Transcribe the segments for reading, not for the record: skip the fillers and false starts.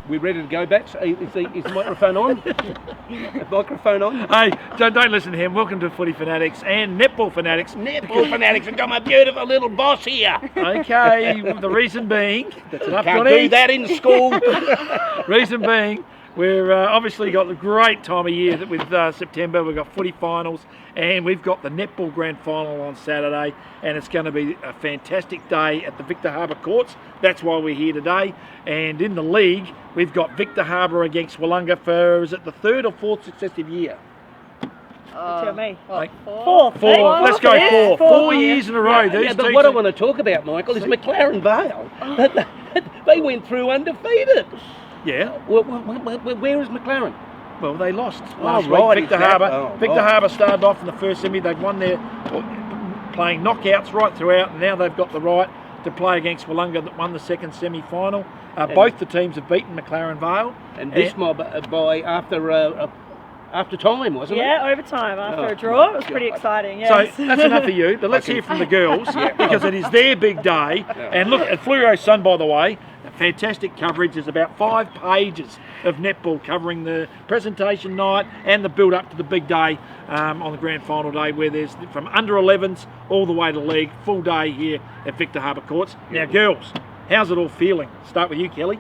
We ready to go, Bats? Is the microphone on? The microphone on? Hey, don't listen to him. Welcome to Footy Fanatics and Netball Fanatics. Netball Fanatics, I've got my beautiful little boss here. Okay, the reason being... That's enough, Can't Johnny. do that in school. Reason being, we've obviously got the great time of year that with September. We've got footy finals and we've got the netball grand final on Saturday, and it's going to be a fantastic day at the Victor Harbour courts. That's why we're here today. And in the league, we've got Victor Harbour against Wollonga for, is it the third or fourth successive year? Tell me. Fourth. Let's go four years in a row. But what I want to talk about, Michael, is McLaren Vale. They went through undefeated. Yeah. Where is McLaren? Well, they lost last week. Victor Harbour. Victor Harbour started off in the first semi. They've won their playing knockouts right throughout, and now they've got the right to play against Wollonga that won the second semi-final. Both the teams have beaten McLaren Vale. And this mob by after time, wasn't it? Yeah, overtime after a draw. It was pretty exciting. Yes. So that's enough of you, but let's hear from the girls because it is their big day. And look at Fluoro Sun, by the way. Fantastic coverage. There's about 5 pages of netball covering the presentation night and the build up to the big day on the grand final day, where there's from under 11s all the way to league, full day here at Victor Harbour Courts. Now, girls, how's it all feeling? Start with you, Kelly.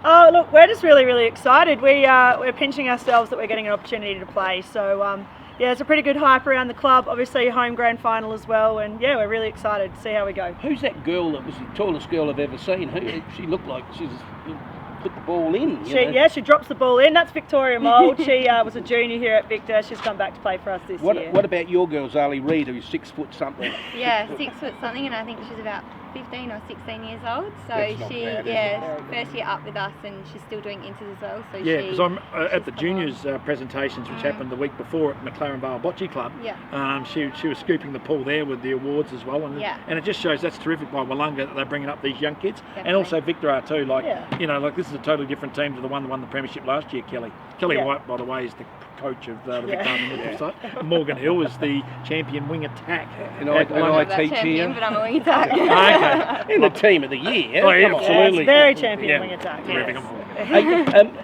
Oh, look, we're just really excited. We're pinching ourselves that we're getting an opportunity to play. So, yeah, it's a pretty good hype around the club. Obviously, home grand final as well. And, yeah, we're really excited to see how we go. Who's that girl that was the tallest girl I've ever seen? She looked like she's put the ball in. She drops the ball in. That's Victoria Mould. She was a junior here at Victor. She's come back to play for us this year. What about your girl, Ali Reid, who's 6 foot something? Yeah, 6 foot something, and I think she's about 15 or 16 years old. So she, first year up with us, and she's still doing inters as well. So yeah, because I'm at the juniors presentations, which happened the week before at McLaren Vale Bocce Club. Yeah. She was scooping the pool there with the awards as well, and it just shows that's terrific by Wollonga that they're bringing up these young kids, and also Victor are too. Like this is a totally different team to the one that won the premiership last year. Kelly White, by the way, is the coach of the Victor Harbour netball side. Morgan Hill is the champion wing attack. And I teach here. But I'm a wing attack. Okay. In the team of the year. Oh, yeah, absolutely. Yes, very champion wing attack. Terrific. Hey,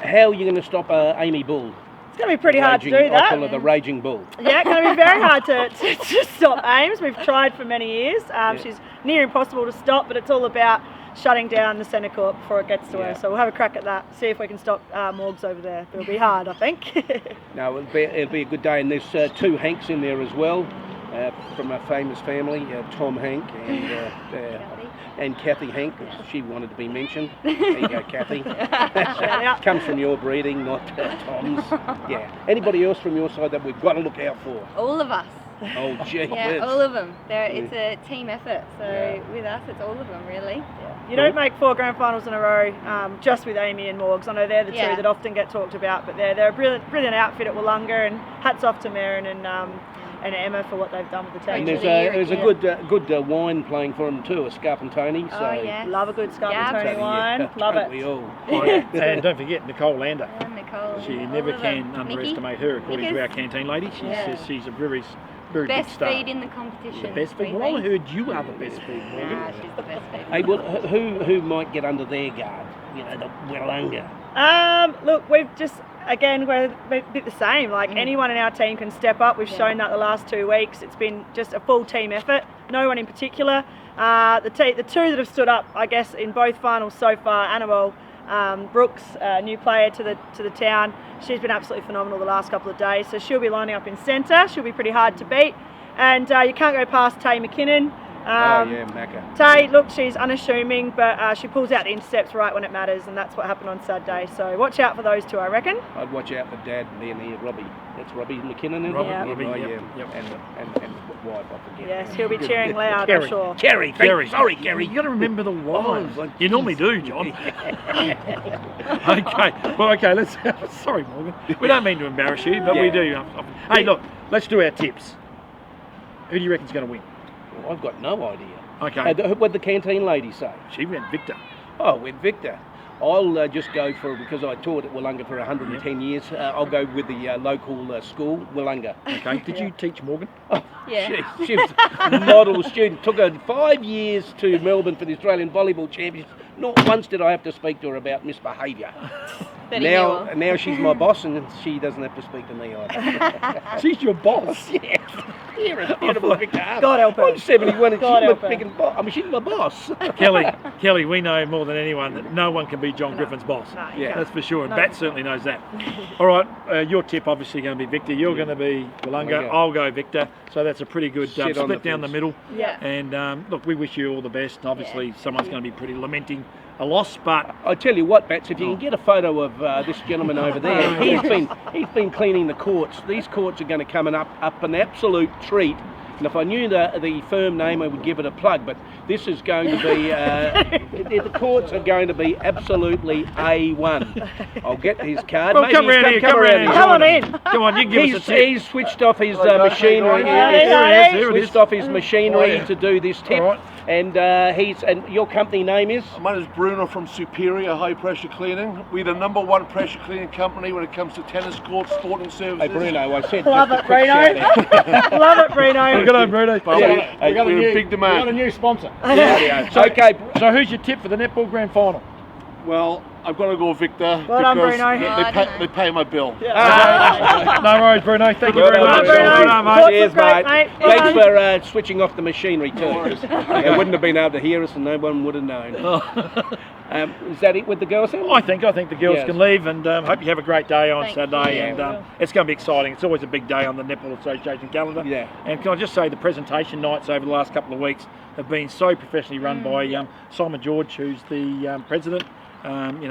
how are you going to stop Amy Bull? It's going to be pretty hard to do that. I call her the Raging Bull. Yeah, it's going to be very hard to stop Ames. We've tried for many years. She's near impossible to stop, but it's all about shutting down the centre court before it gets to her. So we'll have a crack at that, see if we can stop Morgs over there. But it'll be hard, I think. No, it'll be a good day. And there's 2 Hanks in there as well, from a famous family, Tom Hank and Kathy Hank. She wanted to be mentioned. There you go, Kathy. Comes from your breeding, not Tom's. Yeah. Anybody else from your side that we've got to look out for? All of us. Oh, gee. Yeah, all of them. It's a team effort. So with us, it's all of them, really. You don't make 4 grand finals in a row just with Amy and Morgs. I know they're the 2 that often get talked about, but they're a brilliant outfit at Wollonga, and hats off to Merrin and Emma for what they've done with the team. And there's a good wine playing for them too, a Scarpantoni. So love a good Scarpantoni wine. Love it. We all. And don't forget Nicole Lander. Nicole. She never can underestimate her, according to our canteen lady. She's a very big star. Best feed in the competition. The best feed. Well, I heard you are the best feed, Morgan. Nah, she's the best feed. Hey, well, who might get under their guard? You know, the Wollonga. Look, we've just, again, we're a bit the same. Like anyone in our team can step up. We've shown that the last 2 weeks. It's been just a full team effort. No one in particular. The 2 that have stood up, I guess, in both finals so far, Annabelle Brooks, new player to the town. She's been absolutely phenomenal the last couple of days. So she'll be lining up in centre. She'll be pretty hard to beat. And you can't go past Tay McKinnon. Macca. Tay, look, she's unassuming, but she pulls out the intercepts right when it matters, and that's what happened on Saturday. So watch out for those 2, I reckon. I'd watch out for Dad down here, Robbie. That's Robbie McKinnon, isn't it? Robbie, and wife, I forget. Yes, he'll be cheering loud, I'm sure. Kerry. Sorry, Kerry. You got to remember the wives. You normally do, John. Okay. Let's. Sorry, Morgan. We don't mean to embarrass you, but we do. Hey, look, let's do our tips. Who do you reckon's going to win? Well, I've got no idea. Okay. What did the canteen lady say? She went Victor. Oh, with Victor. I'll just go for, because I taught at Wollonga for 110 years, I'll go with the local school, Wollonga. Okay. Did you teach Morgan? Oh, she was a model student. Took her 5 years to Melbourne for the Australian Volleyball Championships. Not once did I have to speak to her about misbehaviour. Now she's my boss, and she doesn't have to speak to me either. She's your boss. Yeah. Here is beautiful Victor Harbour. God help her. I'm 71 and God she's help my her. freaking boss. I mean, she's my boss. Kelly, we know more than anyone that no one can be John Griffin's boss. No, Yeah. That's for sure. And No. Bat certainly knows that. All right, your tip obviously going to be Victor. You're going to be Wollonga. Wollonga. I'll go Victor. So that's a pretty good Sit on split the down the fence. middle. Yeah. And look, we wish you all the best. Obviously, someone's going to be pretty lamenting a loss, but I tell you what, Bats, if you can get a photo of this gentleman over there, he's been cleaning the courts. These courts are going to come up an absolute treat. And if I knew the firm name, I would give it a plug. But this is going to be the courts are going to be absolutely A1. I'll get his card. Well, Maybe come he's round here. come Come around round here. here. Come on in. Come on, you can give us a tip. He's switched off his machinery. Here it is. Switched off his machinery to do this tip. All right. And your company name is? My name is Bruno from Superior High Pressure Cleaning. We're the #1 pressure cleaning company when it comes to tennis courts, sporting services. Hey Bruno, I said Love just it, a quick Bruno. shout out. Love it, Bruno. Good on, Bruno. But we're in big demand. We got a new sponsor. Okay, So who's your tip for the netball grand final? Well, I've got to go Victor Well done, because Bruno. they pay my bill. No worries, Bruno. Thank you Well very done, much. Bruno. Well done, mate. Thoughts cheers, was great, mate. mate. Well Thanks done. for switching off the machinery too. They wouldn't have been able to hear us, and no one would have known. Is that it with the girls? Then? I think the girls Yes. can leave, and hope you have a great day on Thank Saturday. you. And Yeah. it's going to be exciting. It's always a big day on the Netball Association calendar. Yeah. And can I just say the presentation nights over the last couple of weeks have been so professionally run by Simon George, who's the president.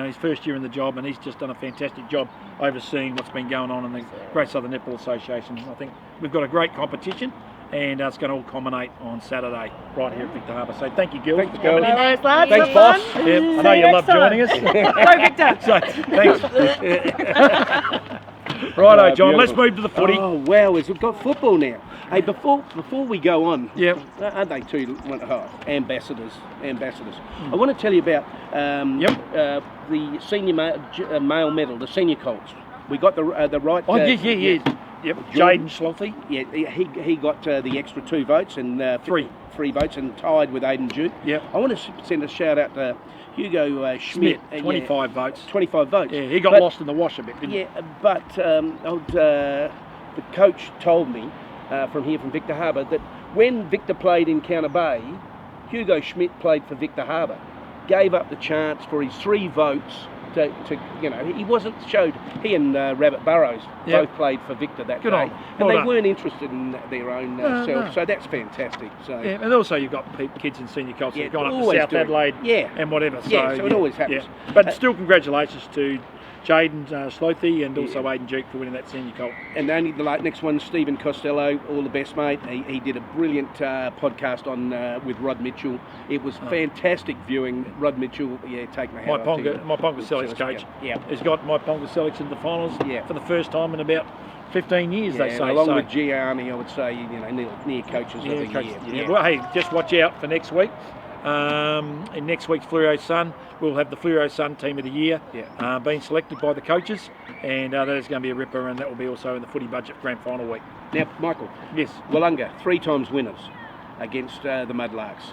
His first year in the job, and he's just done a fantastic job overseeing what's been going on in the Great Southern Netball Association. I think we've got a great competition, and it's going to all culminate on Saturday right here at Victor Harbour. So thank you, girls. Thanks, for coming girls. in. No worries, lads. Thanks, Have boss. fun. Yeah, I See know you next love time. joining us. Go, Victor. So, thanks. Righto, John, let's beautiful. move to the footy. Oh wow, we've got football now. Hey, before we go on, Yep. aren't they two ambassadors? I want to tell you about the senior male medal, the senior Colts. We got the right. Oh, yeah. Yep, Jaden Slothy. Yeah, he got the extra 2 votes and three votes and tied with Aidan Duke. Yep. I want to send a shout out to Hugo Schmidt. 25 votes. 25 votes. Yeah, he got But- lost in the wash a bit, didn't he? Yeah, but the coach told me from Victor Harbour that when Victor played in Counter Bay, Hugo Schmidt played for Victor Harbour, gave up the chance for his 3 votes to he wasn't showed. He and Rabbit Burrows Yep. both played for Victor that Good day, on. Well and they done. weren't interested in their own No, self. no. So that's fantastic. So Yeah, and also you've got kids in senior Colts Yeah, who've gone up to always South do. Adelaide Yeah. and whatever. Yeah, so it always happens. Yeah. But still, congratulations to Jaden Slothy and also Aidan Duke for winning that senior Colt. And only the next one, Stephen Costello, all the best, mate. He did a brilliant podcast on with Rod Mitchell. It was fantastic viewing. Rod Mitchell, take my hat off to you. My Ponga Selix coach. Yeah. Has got my Ponga Selix in the finals Yeah. for the first time in about 15 years, they Yeah, say. along so. with Gianni, I would say, near coaches of the Coach, year. yeah. Well, hey, just watch out for next week. In next week's Fluoro Sun, we'll have the Fluoro Sun Team of the Year being selected by the coaches, and that is going to be a ripper, and that will be also in the Footy Budget Grand Final week. Now, Michael, Yes. Wollonga, 3 times winners against the Mudlarks.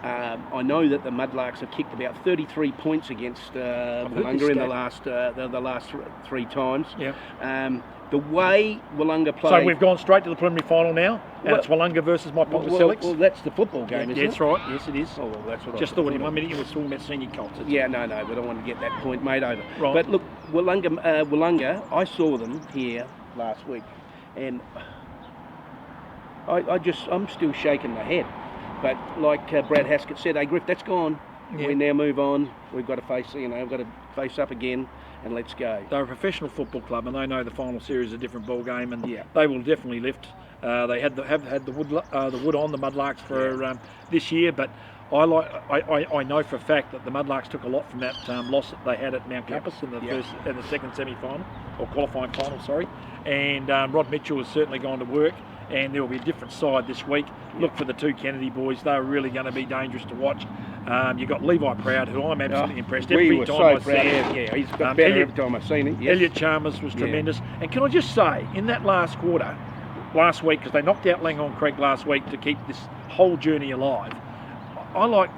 I know that the Mudlarks have kicked about 33 points against Wollonga in the last 3 times. Yeah. The way Wollonga played. So we've gone straight to the preliminary final now, and Well- it's Wollonga versus my Ponga well, Selix. well, that's the football game, isn't That's it? right. Yes, it is. Oh, well, that's what Just I thought in 1 minute you were talking about senior Colts. Yeah, no, we don't want to get that point made over. Right. But look, Wollonga, I saw them here last week, and I'm still shaking my head. But like Brad Haskett said, hey Griff, that's gone. Yeah. We now move on. We've got to face up again, and let's go. They're a professional football club, and they know the final series is a different ball game, and Yeah. they will definitely lift. They have had the wood on the Mudlarks for this year, but I know for a fact that the Mudlarks took a lot from that loss that they had at Mount Compass in the second semi-final or qualifying final, sorry. And Rod Mitchell has certainly gone to work, and there will be a different side this week. Look for the 2 Kennedy boys; they're really going to be dangerous to watch. You've got Levi Proud, who I'm absolutely impressed We every were time so I proud. see him. Yeah, he's got better every time I've seen him. Yes. Elliot Chalmers was tremendous. And can I just say, in that last quarter, last week, because they knocked out Langhorne Creek last week to keep this whole journey alive, I like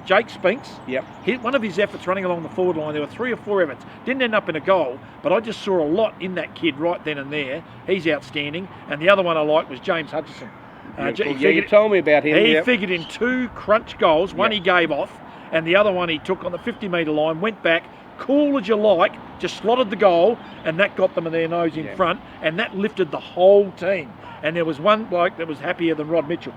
Jake Spinks. Yep. One of his efforts running along the forward line, there were 3 or 4 efforts. Didn't end up in a goal, but I just saw a lot in that kid right then and there. He's outstanding. And the other one I liked was James Hutchison. You told me about him. He figured in 2 crunch goals. One he gave off, and the other one he took on the 50-metre line, went back, cool as you like, just slotted the goal, and that got them in their nose in front, and that lifted the whole team. And there was one bloke that was happier than Rod Mitchell.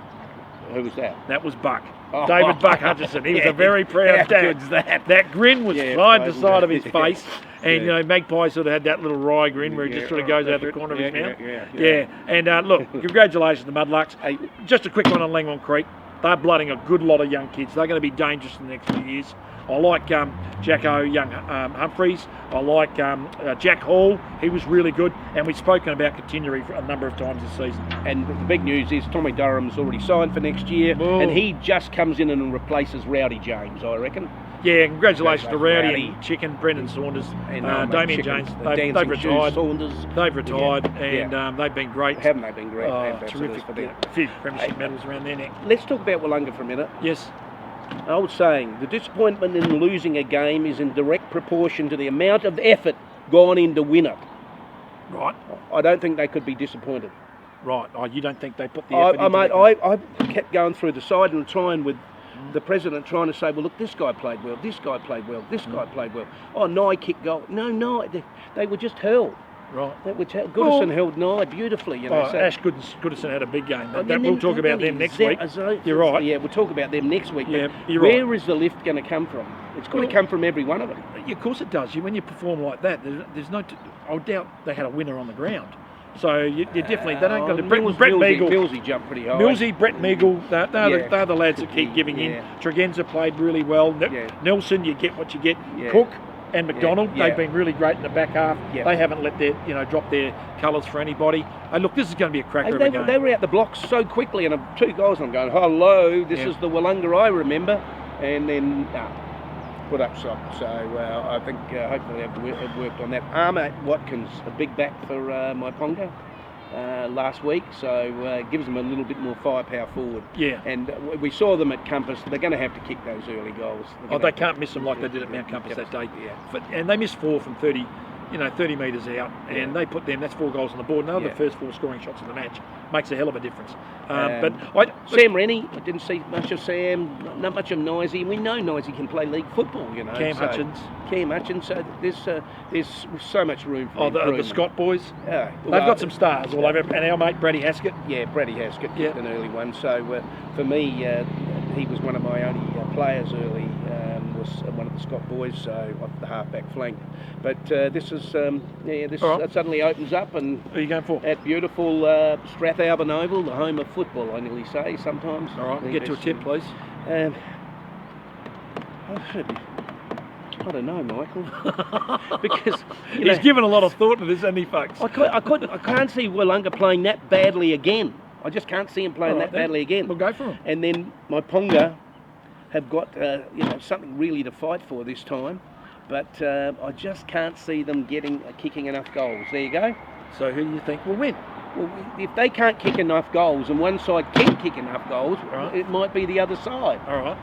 Who was that? That was Buck. David Buck Hutchison. He was a very proud dad. That grin was side to side of his face. And, you know, Magpie sort of had that little wry grin where he just sort of goes out the corner of his mouth. And look, congratulations to Mudlarks. Hey, just a quick one on Langwon Creek. They're blooding a good lot of young kids. They're going to be dangerous in the next few years. I like Jacko Young Humphreys. I like Jack Hall. He was really good. And we've spoken about Continuary a number of times this season. And the big news is Tommy Durham's already signed for next year. And he just comes in and replaces Rowdy James, I reckon. Yeah, congratulations to Rowdy and Chicken, Brendan Saunders, and Damien James. They've retired. They've retired, and they've been great. Haven't they been great? Terrific for them. A few premiership medals around their neck. Let's talk about Wollonga for a minute. Yes. I was saying, the disappointment in losing a game is in direct proportion to the amount of effort gone in to win it. Right. I don't think they could be disappointed. Right. Oh, you don't think they put the effort into I kept going through the side and trying with the president trying to say, well, look, this guy played well, this guy played well, this guy played well. Oh, Nye kicked goal. No, they were just held. Right. Goodison held Nye beautifully. You know, Ash Goodison had a big game. We'll talk about them next week. You're right. Yeah, we'll talk about them next week. Yeah, you're right. Where is the lift going to come from? It's got to come from every one of them. Yeah, of course it does. When you perform like that, there's no... I doubt they had a winner on the ground. So you definitely... They don't go to... Brett Meagle... Millsy jumped pretty high. Millsy, Brett Meagle, they're the lads that keep giving in. Tregenza played really well. Nelson, you get what you get. Cook and McDonald, they've been really great in the back half. They haven't let their, drop their colours for anybody. And look, this is going to be a cracker of a game. They were out the blocks so quickly, and 2 goals, I'm going, hello, this is the Wollonga I remember. And then put up shot. So I think hopefully they've worked on that. Armour Watkins, a big back for my Ponga last week, so gives them a little bit more firepower forward. Yeah. And we saw them at Compass. They're going to have to kick those early goals. They can't miss them like they did at Mount Compass that day. Yeah. And they missed 4 from 30. 30 metres out, and they put them, that's 4 goals on the board. Now the first 4 scoring shots of the match makes a hell of a difference. Sam Rennie, I didn't see much of Sam, not much of Nicey. We know Nicey can play league football, Cam Hutchins. So there's so much room for the Scott boys. They've got some stars all over, and our mate Brady Haskett. Yeah, Brady Haskett kicked an early one. So for me, he was one of my only players early. Was one of the Scott boys, so off the half-back flank. But this is, suddenly opens up, and who are you going for? At beautiful Strathalbyn Oval, the home of football, I nearly say sometimes. All right, get to a tip, please. I don't know, Michael, because he's given a lot of thought to this, hasn't he, folks? I can't see Wollonga playing that badly again. I just can't see him playing badly again. We'll go for him. And then my Ponga have got something really to fight for this time, but I just can't see them kicking enough goals. There you go. So who do you think will win? Well, if they can't kick enough goals and one side can kick enough goals, it might be the other side. All right.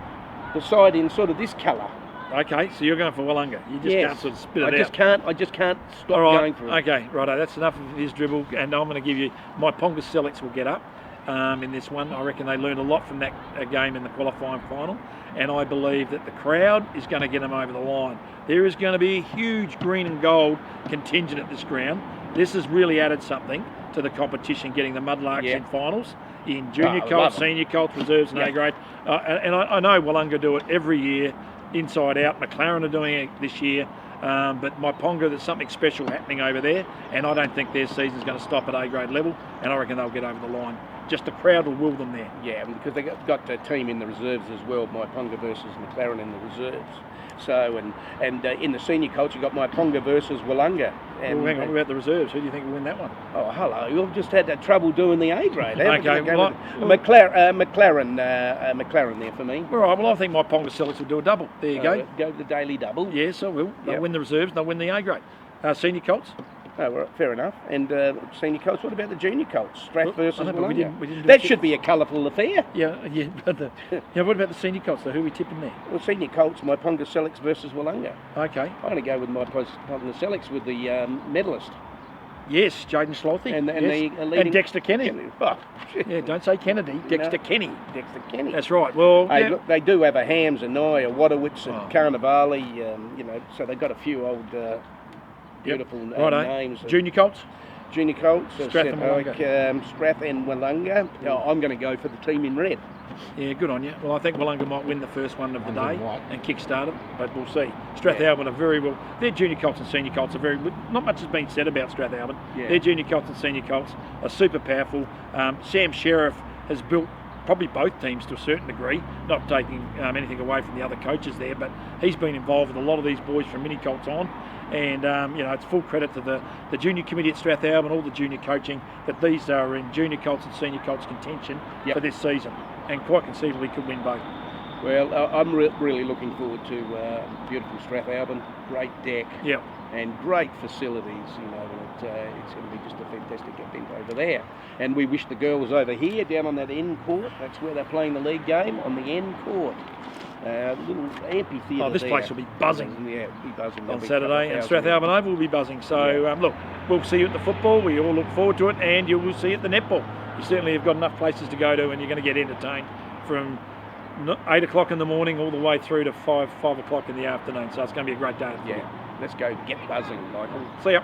The side in sort of this colour. Okay, so you're going for Wollonga. You just can't sort of spit it out. I just can't stop going for it. Okay, righto. That's enough of his dribble, and I'm going to give you my Ponga selects will get up. In this one, I reckon they learned a lot from that game in the qualifying final, and I believe that the crowd is going to get them over the line. There is going to be a huge green and gold contingent at this ground. This has really added something to the competition, getting the Mudlarks in finals, in junior colts, senior colts, reserves and A grade. And I know Wollonga do it every year, inside out. McLaren are doing it this year. But my Ponga, there's something special happening over there, and I don't think their season's going to stop at A grade level, and I reckon they'll get over the line. Just the crowd will will them there. Yeah, because they got a team in the reserves as well, my Ponga versus McLaren in the reserves. So, and in the senior culture, you got my Ponga versus Wollonga. Well, hang on, about the reserves. Who do you think will win that one? Oh, hello. You've just had that trouble doing the A grade. Okay, McLaren there for me. All right, well, I think my Ponga selects will do a double. There you go. Go to the daily double. Yes, I will. They'll win the reserves, they'll win the A grade. Senior colts? Oh, well, fair enough. And senior colts, what about the junior colts? Strath versus I know, but we Wollonga? didn't do That the should be a colourful affair. Yeah, but what about the senior colts? So who are we tipping there? Well, senior colts, my Pongaselics versus Wollonga. Okay. I'm going to go with my Pongaselics with the medalist. Yes, Jaden Slothy. And yes. the leading... And Dexter Kenny. Oh, Yeah, don't say Kennedy. Dexter Kenny. Dexter Kenny. That's right. Well, Hey, yeah. look, they do have a Hams, a Nye, a Wadowitz, a Oh. Carnivale, you know, so they've got a few old beautiful names. Junior colts. Junior colts, Strath and Wollonga. Strath and Wollonga. I'm going to go for the team in red. Yeah, good on you. Well, I think Wollonga might win the first one of the day and kick-start it, but we'll see. Strathalbyn are very well. Their junior colts and senior colts are very. Not much has been said about Strathalbyn. Yeah. Their junior colts and senior colts are super powerful. Sam Sheriff has built probably both teams to a certain degree, not taking anything away from the other coaches there, but he's been involved with a lot of these boys from mini colts on. And you know, it's full credit to the junior committee at Strathalbyn, all the junior coaching, that these are in junior colts and senior colts contention for this season, and quite conceivably could win both. Well, I'm really looking forward to beautiful Strathalbyn, great deck, and great facilities. You know, and it's going to be just a fantastic event over there. And we wish the girls over here down on that end court. That's where they're playing the league game, on the end court. Little amphitheatre. Oh, this place will be buzzing. Yeah, it'll be buzzing. On Saturday, and Strathalbyn Oval will be buzzing. So look, we'll see you at the football. We all look forward to it, and you will see at the netball. You certainly have got enough places to go to, and you're going to get entertained from 8 o'clock in the morning all the way through to 5 o'clock in the afternoon. So it's going to be a great day. Yeah, let's go get buzzing, Michael. See ya.